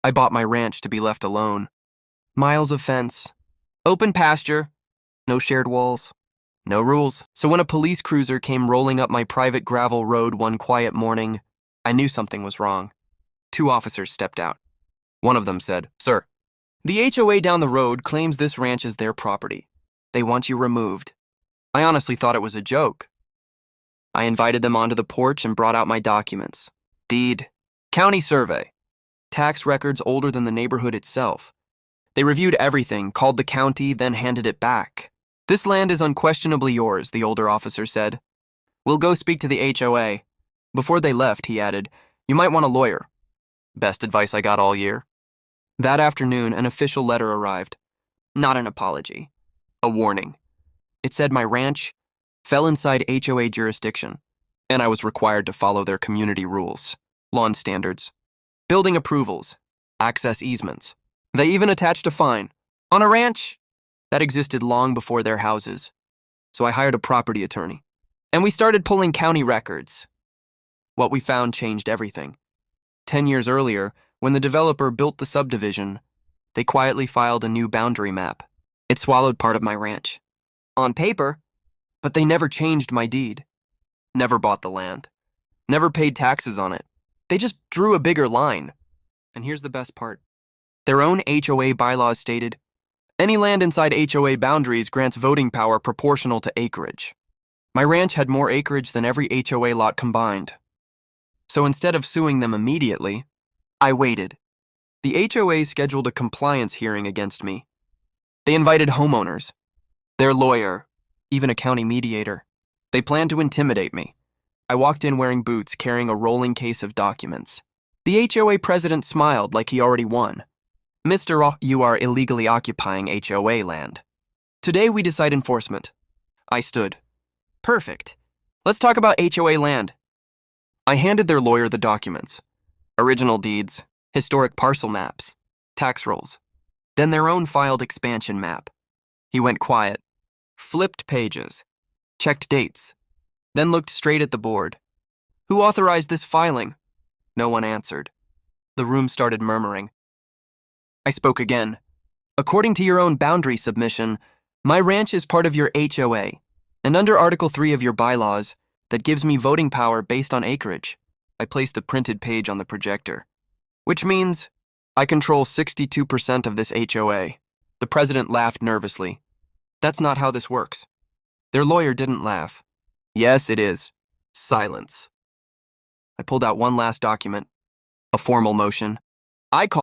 I bought my ranch to be left alone. Miles of fence, open pasture, no shared walls, no rules. So when a police cruiser came rolling up my private gravel road one quiet morning, I knew something was wrong. Two officers stepped out. One of them said, "Sir, the HOA down the road claims this ranch is their property. They want you removed." I honestly thought it was a joke. I invited them onto the porch and brought out my documents. Deed, county survey, tax records older than the neighborhood itself. They reviewed everything, called the county, then handed it back. "This land is unquestionably yours," the older officer said. "We'll go speak to the HOA. Before they left, he added, "You might want a lawyer." Best advice I got all year. That afternoon, an official letter arrived. Not an apology. A warning. It said my ranch fell inside HOA jurisdiction, and I was required to follow their community rules, lawn standards, building approvals, access easements. They even attached a fine on a ranch that existed long before their houses. So I hired a property attorney, and we started pulling county records. What we found changed everything. 10 years earlier, when the developer built the subdivision, they quietly filed a new boundary map. It swallowed part of my ranch. On paper, but they never changed my deed. Never bought the land. Never paid taxes on it. They just drew a bigger line. And here's the best part. Their own HOA bylaws stated, any land inside HOA boundaries grants voting power proportional to acreage. My ranch had more acreage than every HOA lot combined. So instead of suing them immediately, I waited. The HOA scheduled a compliance hearing against me. They invited homeowners, their lawyer, even a county mediator. They planned to intimidate me. I walked in wearing boots, carrying a rolling case of documents. The HOA president smiled like he already won. "Mr. You are illegally occupying HOA land. Today we decide enforcement." I stood. "Perfect. Let's talk about HOA land." I handed their lawyer the documents. Original deeds, historic parcel maps, tax rolls, then their own filed expansion map. He went quiet, flipped pages, checked dates, then looked straight at the board. "Who authorized this filing?" No one answered. The room started murmuring. I spoke again. "According to your own boundary submission, my ranch is part of your HOA, and under Article 3 of your bylaws, that gives me voting power based on acreage." I placed the printed page on the projector. "Which means I control 62% of this HOA. The president laughed nervously. "That's not how this works." Their lawyer didn't laugh. "Yes, it is." Silence. I pulled out one last document, a formal motion. I called